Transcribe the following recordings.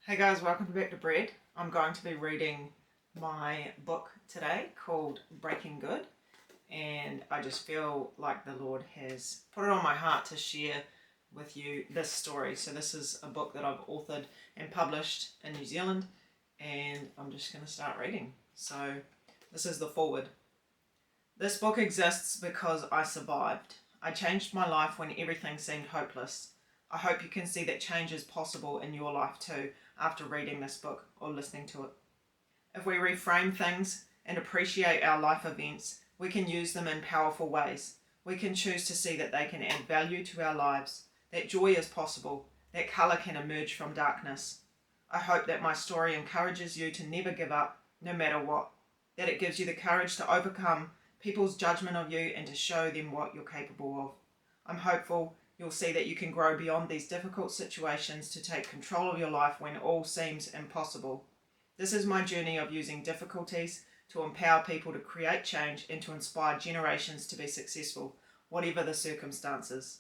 Hey guys, welcome back to Bread. I'm going to be reading my book today called Breaking Good, and I just feel like the Lord has put it on my heart to share with you this story. So this is a book that I've authored and published in New Zealand, and I'm just going to start reading. So this is the foreword. This book exists because I survived. I changed my life when everything seemed hopeless. I hope you can see that change is possible in your life too after reading this book or listening to it. If we reframe things and appreciate our life events, we can use them in powerful ways. We can choose to see that they can add value to our lives, that joy is possible, that colour can emerge from darkness. I hope that my story encourages you to never give up, no matter what, that it gives you the courage to overcome people's judgment of you and to show them what you're capable of. I'm hopeful you'll see that you can grow beyond these difficult situations to take control of your life when all seems impossible. This is my journey of using difficulties to empower people to create change and to inspire generations to be successful, whatever the circumstances.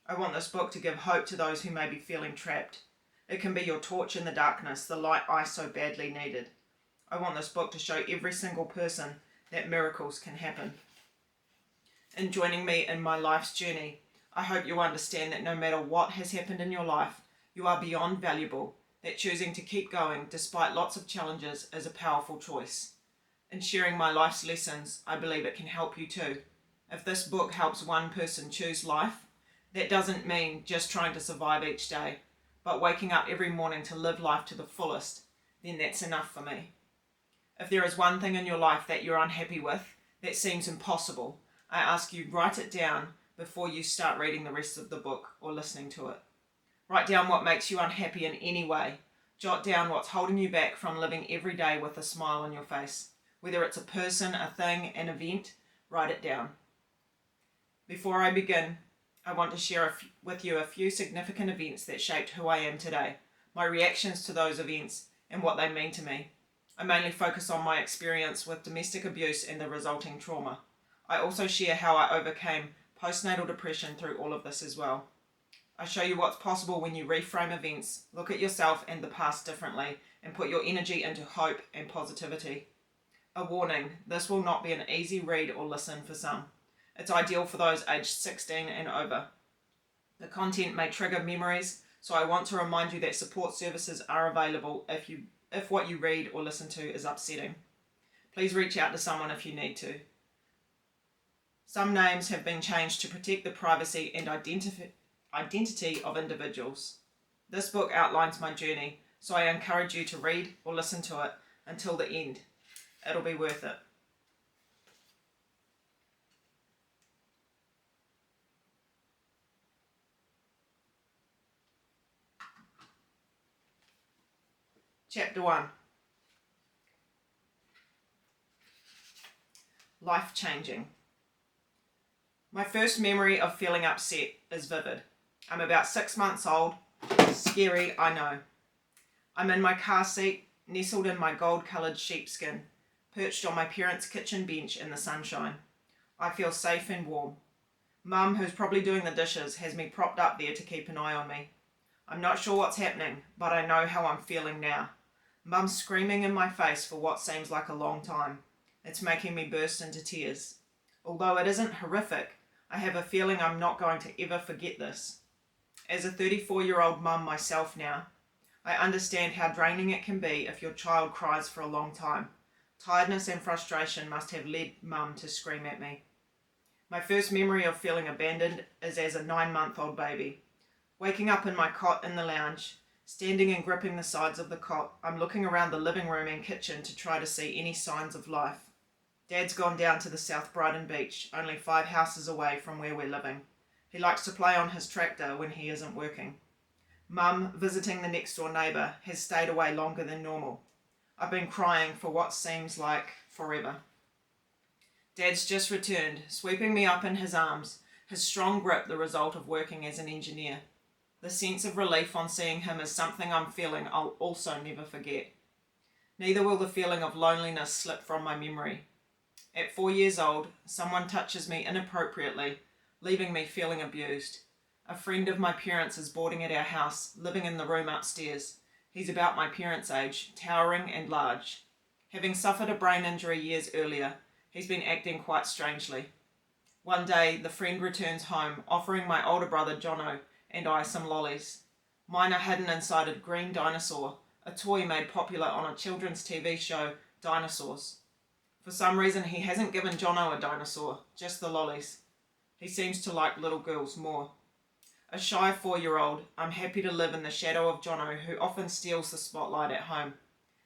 I want this book to give hope to those who may be feeling trapped. It can be your torch in the darkness, the light I so badly needed. I want this book to show every single person that miracles can happen. In joining me in my life's journey, I hope you understand that no matter what has happened in your life, you are beyond valuable, that choosing to keep going despite lots of challenges is a powerful choice. In sharing my life's lessons, I believe it can help you too. If this book helps one person choose life, that doesn't mean just trying to survive each day, but waking up every morning to live life to the fullest, then that's enough for me. If there is one thing in your life that you're unhappy with, that seems impossible, I ask you write it down before you start reading the rest of the book or listening to it. Write down what makes you unhappy in any way. Jot down what's holding you back from living every day with a smile on your face. Whether it's a person, a thing, an event, write it down. Before I begin, I want to share with you a few significant events that shaped who I am today, my reactions to those events, and what they mean to me. I mainly focus on my experience with domestic abuse and the resulting trauma. I also share how I overcame postnatal depression through all of this as well. I show you what's possible when you reframe events, look at yourself and the past differently, and put your energy into hope and positivity. A warning, this will not be an easy read or listen for some. It's ideal for those aged 16 and over. The content may trigger memories, so I want to remind you that support services are available if what you read or listen to is upsetting. Please reach out to someone if you need to. Some names have been changed to protect the privacy and identity of individuals. This book outlines my journey, so I encourage you to read or listen to it until the end. It'll be worth it. Chapter 1. Life changing. My first memory of feeling upset is vivid. I'm about 6 months old. Scary, I know. I'm in my car seat, nestled in my gold-coloured sheepskin, perched on my parents' kitchen bench in the sunshine. I feel safe and warm. Mum, who's probably doing the dishes, has me propped up there to keep an eye on me. I'm not sure what's happening, but I know how I'm feeling now. Mum's screaming in my face for what seems like a long time. It's making me burst into tears. Although it isn't horrific, I have a feeling I'm not going to ever forget this. As a 34-year-old mum myself now, I understand how draining it can be if your child cries for a long time. Tiredness and frustration must have led Mum to scream at me. My first memory of feeling abandoned is as a 9-month-old baby. Waking up in my cot in the lounge, standing and gripping the sides of the cot, I'm looking around the living room and kitchen to try to see any signs of life. Dad's gone down to the South Brighton beach, only 5 houses away from where we're living. He likes to play on his tractor when he isn't working. Mum, visiting the next door neighbour, has stayed away longer than normal. I've been crying for what seems like forever. Dad's just returned, sweeping me up in his arms, his strong grip the result of working as an engineer. The sense of relief on seeing him is something I'm feeling I'll also never forget. Neither will the feeling of loneliness slip from my memory. At 4 years old, someone touches me inappropriately, leaving me feeling abused. A friend of my parents is boarding at our house, living in the room upstairs. He's about my parents' age, towering and large. Having suffered a brain injury years earlier, he's been acting quite strangely. One day, the friend returns home, offering my older brother Jono and I some lollies. Mine are hidden inside a green dinosaur, a toy made popular on a children's TV show, Dinosaurs. For some reason, he hasn't given Jono a dinosaur, just the lollies. He seems to like little girls more. A shy 4-year-old, I'm happy to live in the shadow of Jono, who often steals the spotlight at home.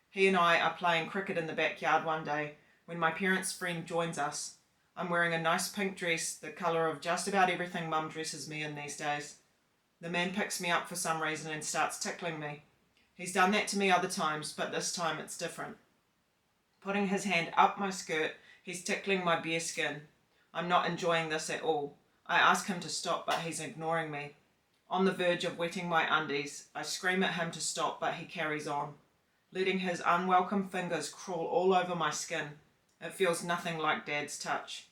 He and I are playing cricket in the backyard one day when my parents' friend joins us. I'm wearing a nice pink dress, the colour of just about everything Mum dresses me in these days. The man picks me up for some reason and starts tickling me. He's done that to me other times, but this time it's different. Putting his hand up my skirt, he's tickling my bare skin. I'm not enjoying this at all. I ask him to stop, but he's ignoring me. On the verge of wetting my undies, I scream at him to stop, but he carries on, letting his unwelcome fingers crawl all over my skin. It feels nothing like Dad's touch.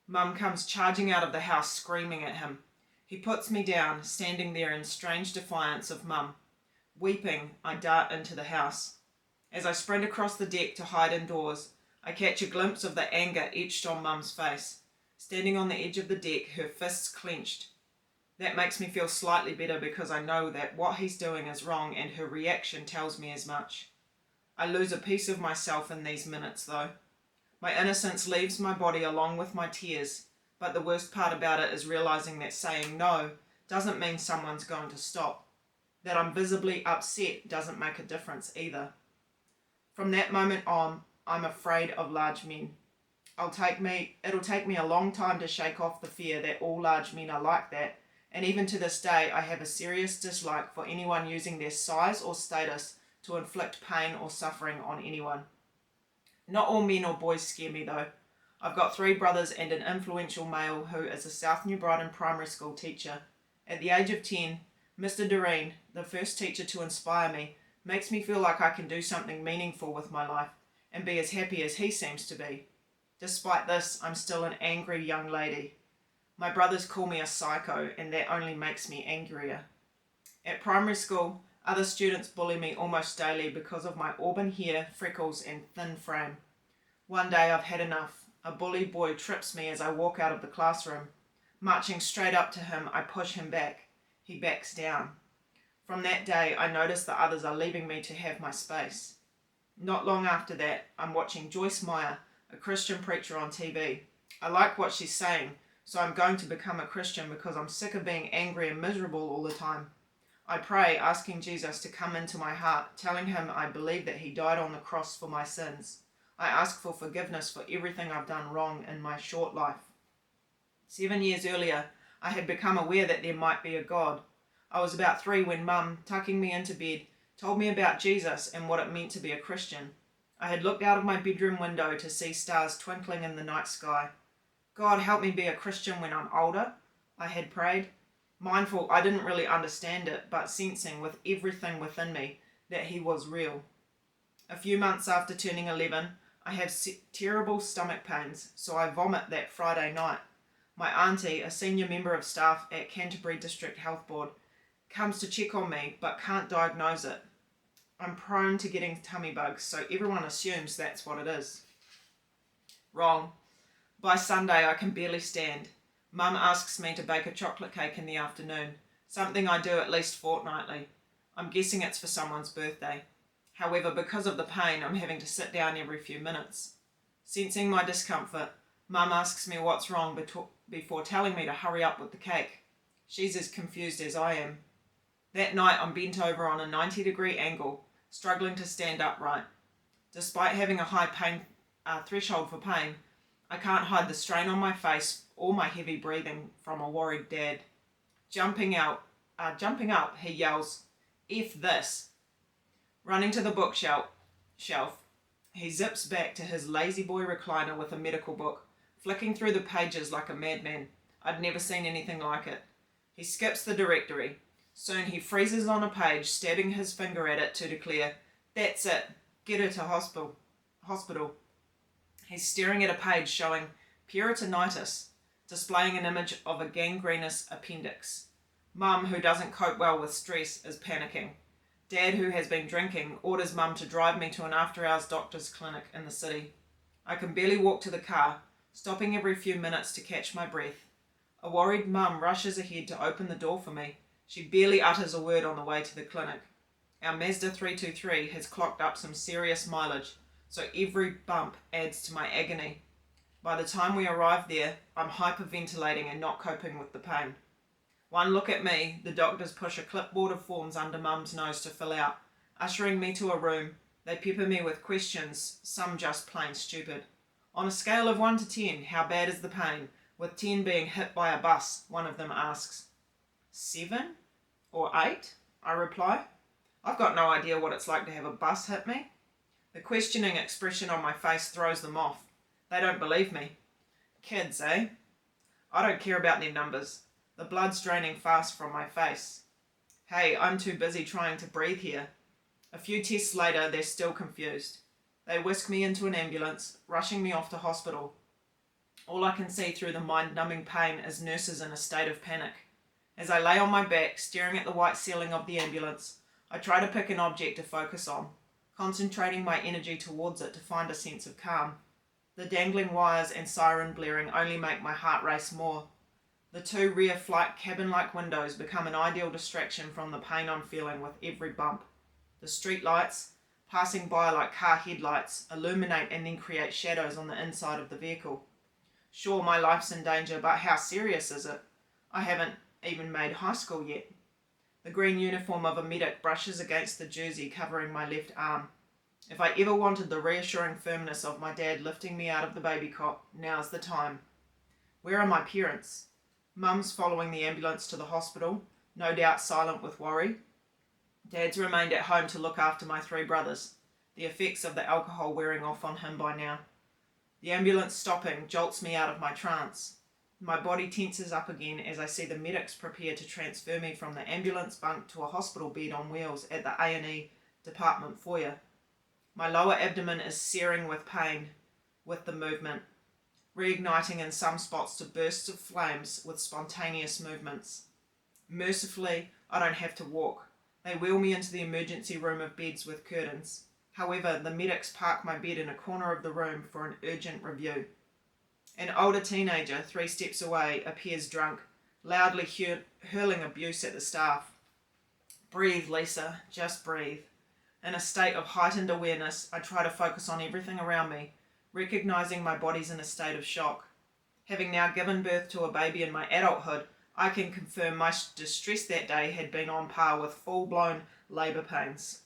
Mum comes charging out of the house, screaming at him. He puts me down, standing there in strange defiance of Mum. Weeping, I dart into the house. As I sprint across the deck to hide indoors, I catch a glimpse of the anger etched on Mum's face. Standing on the edge of the deck, her fists clenched. That makes me feel slightly better because I know that what he's doing is wrong and her reaction tells me as much. I lose a piece of myself in these minutes, though. My innocence leaves my body along with my tears, but the worst part about it is realizing that saying no doesn't mean someone's going to stop. That I'm visibly upset doesn't make a difference either. From that moment on, I'm afraid of large men. It'll take me a long time to shake off the fear that all large men are like that, and even to this day I have a serious dislike for anyone using their size or status to inflict pain or suffering on anyone. Not all men or boys scare me though. I've got 3 brothers and an influential male who is a South New Brighton primary school teacher. At the age of 10, Mr. Doreen, the first teacher to inspire me, makes me feel like I can do something meaningful with my life and be as happy as he seems to be. Despite this, I'm still an angry young lady. My brothers call me a psycho, and that only makes me angrier. At primary school, other students bully me almost daily because of my auburn hair, freckles, and thin frame. One day I've had enough. A bully boy trips me as I walk out of the classroom. Marching straight up to him, I push him back. He backs down. From that day, I notice the others are leaving me to have my space. Not long after that, I'm watching Joyce Meyer, a Christian preacher on TV. I like what she's saying, so I'm going to become a Christian because I'm sick of being angry and miserable all the time. I pray, asking Jesus to come into my heart, telling him I believe that he died on the cross for my sins. I ask for forgiveness for everything I've done wrong in my short life. 7 years earlier, I had become aware that there might be a God. I was about 3 when Mum, tucking me into bed, told me about Jesus and what it meant to be a Christian. I had looked out of my bedroom window to see stars twinkling in the night sky. God, help me be a Christian when I'm older, I had prayed. Mindful, I didn't really understand it, but sensing with everything within me that he was real. A few months after turning 11, I have terrible stomach pains, so I vomit that Friday night. My auntie, a senior member of staff at Canterbury District Health Board, comes to check on me but can't diagnose it. I'm prone to getting tummy bugs, so everyone assumes that's what it is. Wrong. By Sunday, I can barely stand. Mum asks me to bake a chocolate cake in the afternoon, something I do at least fortnightly. I'm guessing it's for someone's birthday. However, because of the pain, I'm having to sit down every few minutes. Sensing my discomfort, Mum asks me what's wrong before telling me to hurry up with the cake. She's as confused as I am. That night, I'm bent over on a 90-degree angle, struggling to stand upright. Despite having a high threshold for pain, I can't hide the strain on my face or my heavy breathing from a worried Dad. Jumping up, he yells, "F this!" Running to the bookshelf, he zips back to his lazy boy recliner with a medical book, flicking through the pages like a madman. I'd never seen anything like it. He skips the directory. Soon he freezes on a page, stabbing his finger at it to declare, "That's it, get her to hospital." He's staring at a page showing peritonitis, displaying an image of a gangrenous appendix. Mum, who doesn't cope well with stress, is panicking. Dad, who has been drinking, orders Mum to drive me to an after-hours doctor's clinic in the city. I can barely walk to the car, stopping every few minutes to catch my breath. A worried Mum rushes ahead to open the door for me. She barely utters a word on the way to the clinic. Our Mazda 323 has clocked up some serious mileage, so every bump adds to my agony. By the time we arrive there, I'm hyperventilating and not coping with the pain. One look at me, the doctors push a clipboard of forms under Mum's nose to fill out. Ushering me to a room, they pepper me with questions, some just plain stupid. On a scale of 1 to 10, how bad is the pain? With 10 being hit by a bus, one of them asks. 7? Or 8? I reply. I've got no idea what it's like to have a bus hit me. The questioning expression on my face throws them off. They don't believe me. Kids, eh? I don't care about their numbers. The blood's draining fast from my face. Hey, I'm too busy trying to breathe here. A few tests later, they're still confused. They whisk me into an ambulance, rushing me off to hospital. All I can see through the mind-numbing pain is nurses in a state of panic. As I lay on my back, staring at the white ceiling of the ambulance, I try to pick an object to focus on, concentrating my energy towards it to find a sense of calm. The dangling wires and siren blaring only make my heart race more. The two rear flight cabin-like windows become an ideal distraction from the pain I'm feeling with every bump. The street lights, passing by like car headlights, illuminate and then create shadows on the inside of the vehicle. Sure, my life's in danger, but how serious is it? I haven't even made high school yet. The green uniform of a medic brushes against the jersey covering my left arm. If I ever wanted the reassuring firmness of my dad lifting me out of the baby cot, now's the time. Where are my parents? Mum's following the ambulance to the hospital, no doubt silent with worry. Dad's remained at home to look after my 3 brothers, the effects of the alcohol wearing off on him by now. The ambulance stopping jolts me out of my trance. My body tenses up again as I see the medics prepare to transfer me from the ambulance bunk to a hospital bed on wheels at the A&E department foyer. My lower abdomen is searing with pain, with the movement, reigniting in some spots to bursts of flames with spontaneous movements. Mercifully, I don't have to walk. They wheel me into the emergency room of beds with curtains. However, the medics park my bed in a corner of the room for an urgent review. An older teenager, 3 steps away, appears drunk, loudly hurling abuse at the staff. Breathe, Lisa, just breathe. In a state of heightened awareness, I try to focus on everything around me, recognizing my body's in a state of shock. Having now given birth to a baby in my adulthood, I can confirm my distress that day had been on par with full-blown labour pains.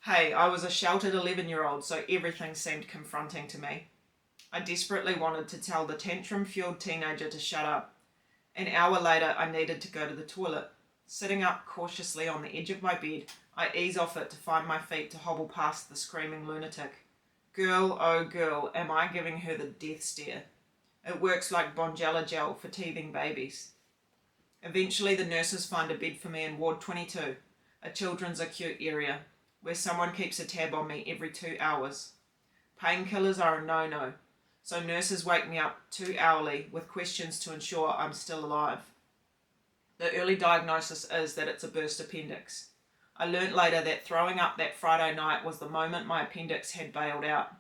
Hey, I was a sheltered 11-year-old, so everything seemed confronting to me. I desperately wanted to tell the tantrum-fueled teenager to shut up. An hour later, I needed to go to the toilet. Sitting up cautiously on the edge of my bed, I ease off it to find my feet to hobble past the screaming lunatic. Girl, oh girl, am I giving her the death stare. It works like Bonjela gel for teething babies. Eventually, the nurses find a bed for me in Ward 22, a children's acute area, where someone keeps a tab on me every 2 hours. Painkillers are a no-no, so nurses wake me up 2 hourly with questions to ensure I'm still alive. The early diagnosis is that it's a burst appendix. I learnt later that throwing up that Friday night was the moment my appendix had bailed out.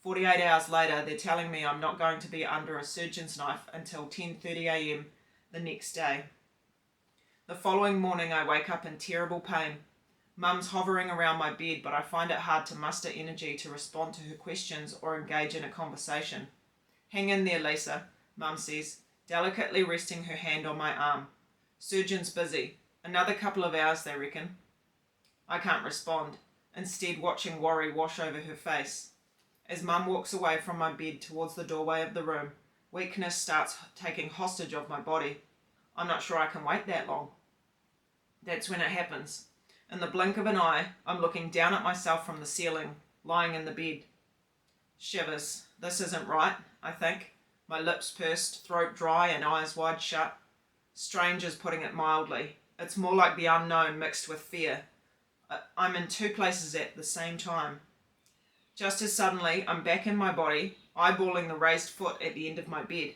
48 hours later, they're telling me I'm not going to be under a surgeon's knife until 10:30 a.m. the next day. The following morning, I wake up in terrible pain. Mum's hovering around my bed, but I find it hard to muster energy to respond to her questions or engage in a conversation. Hang in there, Lisa, Mum says, delicately resting her hand on my arm. Surgeon's busy. Another couple of hours, they reckon. I can't respond, instead watching worry wash over her face. As Mum walks away from my bed towards the doorway of the room, weakness starts taking hostage of my body. I'm not sure I can wait that long. That's when it happens. In the blink of an eye, I'm looking down at myself from the ceiling, lying in the bed. Shivers. This isn't right, I think. My lips pursed, throat dry and eyes wide shut. Strange is putting it mildly. It's more like the unknown mixed with fear. I'm in 2 places at the same time. Just as suddenly, I'm back in my body, eyeballing the raised foot at the end of my bed.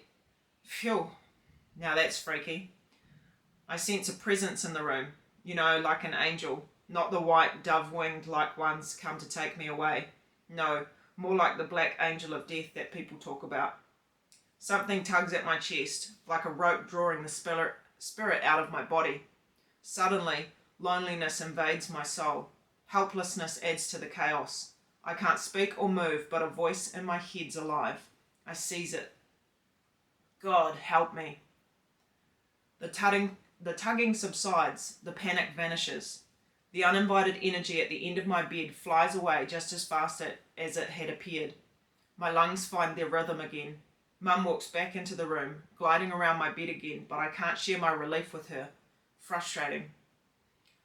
Phew. Now that's freaky. I sense a presence in the room, like an angel, Not the white dove-winged like ones come to take me away. No, more like the black angel of death that people talk about. Something tugs at my chest, like a rope drawing the spirit out of my body. Suddenly, loneliness invades my soul. Helplessness adds to the chaos. I can't speak or move, but a voice in my head's alive. I seize it. God, help me. The tugging subsides, the panic vanishes. The uninvited energy at the end of my bed flies away just as fast as it had appeared. My lungs find their rhythm again. Mum walks back into the room, gliding around my bed again, but I can't share my relief with her. Frustrating.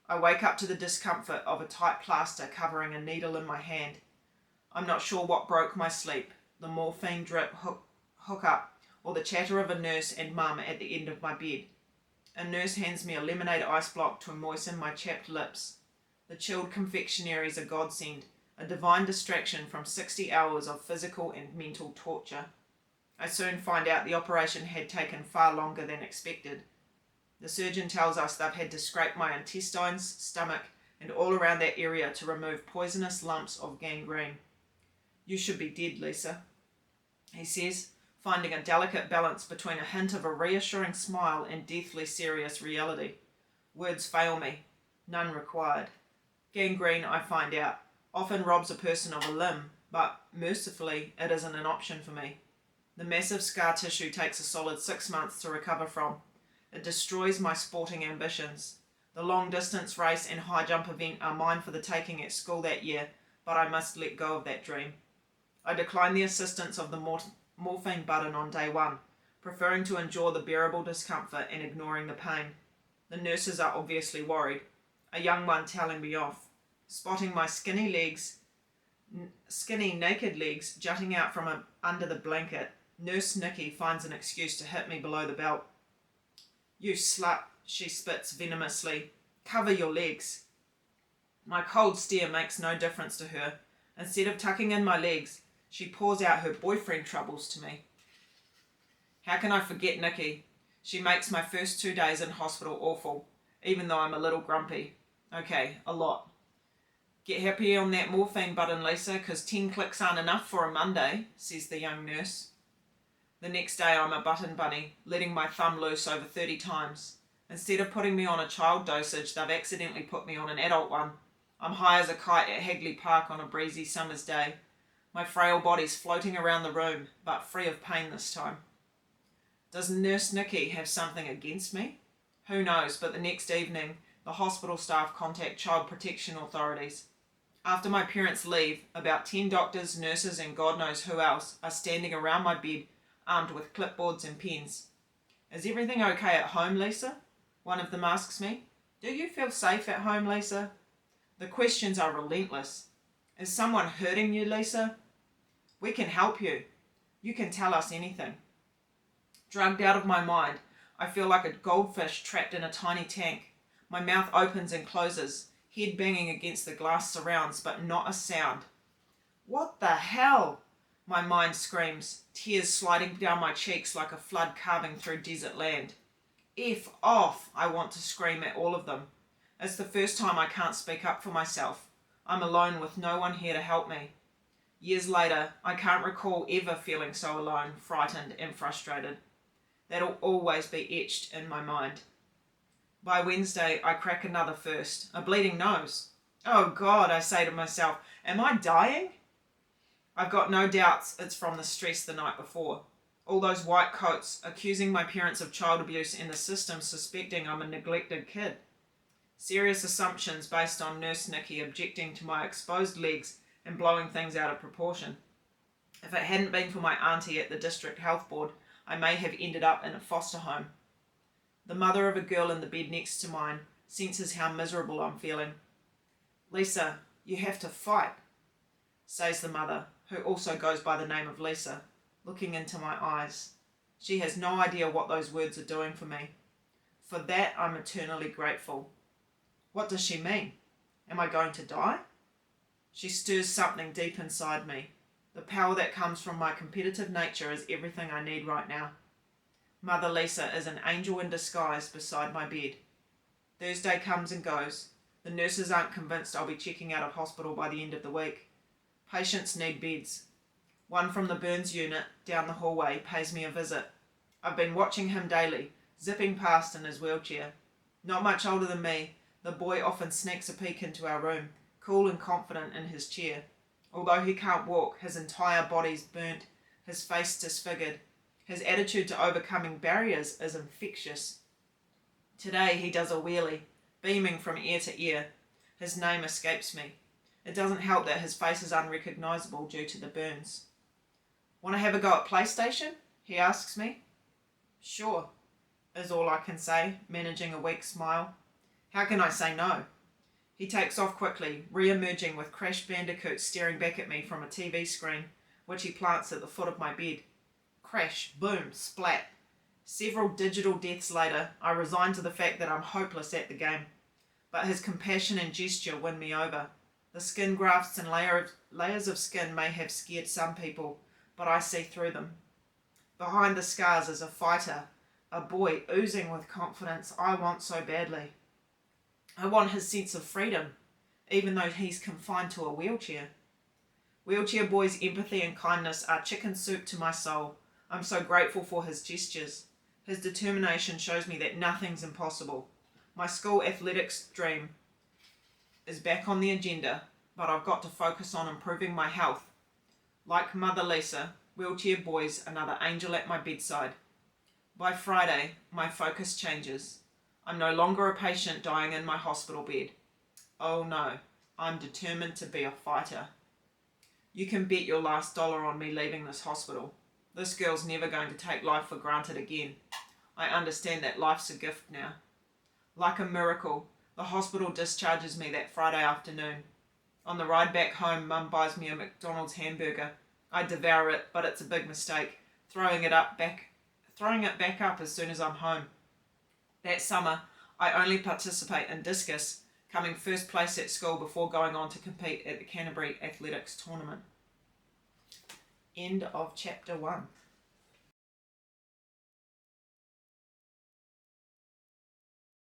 I wake up to the discomfort of a tight plaster covering a needle in my hand. I'm not sure what broke my sleep, the morphine drip hook up, or the chatter of a nurse and Mum at the end of my bed. A nurse hands me a lemonade ice block to moisten my chapped lips. The chilled confectionery is a godsend, a divine distraction from 60 hours of physical and mental torture. I soon find out the operation had taken far longer than expected. The surgeon tells us they've had to scrape my intestines, stomach, and all around that area to remove poisonous lumps of gangrene. You should be dead, Lisa, he says, finding a delicate balance between a hint of a reassuring smile and deathly serious reality. Words fail me. None required. Gangrene, I find out, often robs a person of a limb, but mercifully it isn't an option for me. The massive scar tissue takes a solid 6 months to recover from. It destroys my sporting ambitions. The long-distance race and high jump event are mine for the taking at school that year, but I must let go of that dream. I decline the assistance of the morphine button on day one, preferring to endure the bearable discomfort and ignoring the pain. The nurses are obviously worried, a young one telling me off. Spotting my skinny, naked legs jutting out from under the blanket, Nurse Nikki finds an excuse to hit me below the belt. You slut, she spits venomously. Cover your legs. My cold stare makes no difference to her. Instead of tucking in my legs, she pours out her boyfriend troubles to me. How can I forget Nikki? She makes my first 2 days in hospital awful, even though I'm a little grumpy. Okay, a lot. Get happy on that morphine button, Lisa, 'cause 10 clicks aren't enough for a Monday, says the young nurse. The next day I'm a button bunny, letting my thumb loose over 30 times. Instead of putting me on a child dosage, they've accidentally put me on an adult one. I'm high as a kite at Hagley Park on a breezy summer's day. My frail body's floating around the room, but free of pain this time. Does Nurse Nikki have something against me? Who knows, but the next evening, the hospital staff contact Child Protection Authorities. After my parents leave, about 10 doctors, nurses, and God knows who else are standing around my bed, armed with clipboards and pens. Is everything okay at home, Lisa? One of them asks me. Do you feel safe at home, Lisa? The questions are relentless. Is someone hurting you, Lisa? We can help you. You can tell us anything. Drugged out of my mind, I feel like a goldfish trapped in a tiny tank. My mouth opens and closes, head banging against the glass surrounds, but not a sound. What the hell? My mind screams, tears sliding down my cheeks like a flood carving through desert land. F off, I want to scream at all of them. It's the first time I can't speak up for myself. I'm alone with no one here to help me. Years later, I can't recall ever feeling so alone, frightened and frustrated. That'll always be etched in my mind. By Wednesday, I crack another first, a bleeding nose. Oh God, I say to myself, am I dying? I've got no doubts it's from the stress the night before. All those white coats accusing my parents of child abuse and the system suspecting I'm a neglected kid. Serious assumptions based on Nurse Nikki objecting to my exposed legs and blowing things out of proportion. If it hadn't been for my auntie at the district health board, I may have ended up in a foster home. The mother of a girl in the bed next to mine senses how miserable I'm feeling. Lisa, you have to fight, says the mother, who also goes by the name of Lisa, looking into my eyes. She has no idea what those words are doing for me. For that, I'm eternally grateful. What does she mean? Am I going to die? She stirs something deep inside me. The power that comes from my competitive nature is everything I need right now. Mother Lisa is an angel in disguise beside my bed. Thursday comes and goes. The nurses aren't convinced I'll be checking out of hospital by the end of the week. Patients need beds. One from the burns unit down the hallway pays me a visit. I've been watching him daily, zipping past in his wheelchair. Not much older than me, the boy often sneaks a peek into our room, cool and confident in his chair. Although he can't walk, his entire body's burnt, his face disfigured. His attitude to overcoming barriers is infectious. Today he does a wheelie, beaming from ear to ear. His name escapes me. It doesn't help that his face is unrecognisable due to the burns. "Want to have a go at PlayStation?" he asks me. "Sure," is all I can say, managing a weak smile. How can I say no? He takes off quickly, re-emerging with Crash Bandicoot staring back at me from a TV screen, which he plants at the foot of my bed. Crash, boom, splat. Several digital deaths later, I resign to the fact that I'm hopeless at the game. But his compassion and gesture win me over. The skin grafts and layers of skin may have scared some people, but I see through them. Behind the scars is a fighter, a boy oozing with confidence I want so badly. I want his sense of freedom, even though he's confined to a wheelchair. Wheelchair Boy's empathy and kindness are chicken soup to my soul. I'm so grateful for his gestures. His determination shows me that nothing's impossible. My school athletics dream is back on the agenda, but I've got to focus on improving my health. Like Mother Lisa, Wheelchair Boy's another angel at my bedside. By Friday, my focus changes. I'm no longer a patient dying in my hospital bed. Oh no, I'm determined to be a fighter. You can bet your last dollar on me leaving this hospital. This girl's never going to take life for granted again. I understand that life's a gift now. Like a miracle, the hospital discharges me that Friday afternoon. On the ride back home, Mum buys me a McDonald's hamburger. I devour it, but it's a big mistake, throwing it back up as soon as I'm home. That summer, I only participate in discus, coming first place at school before going on to compete at the Canterbury Athletics Tournament. End of chapter 1.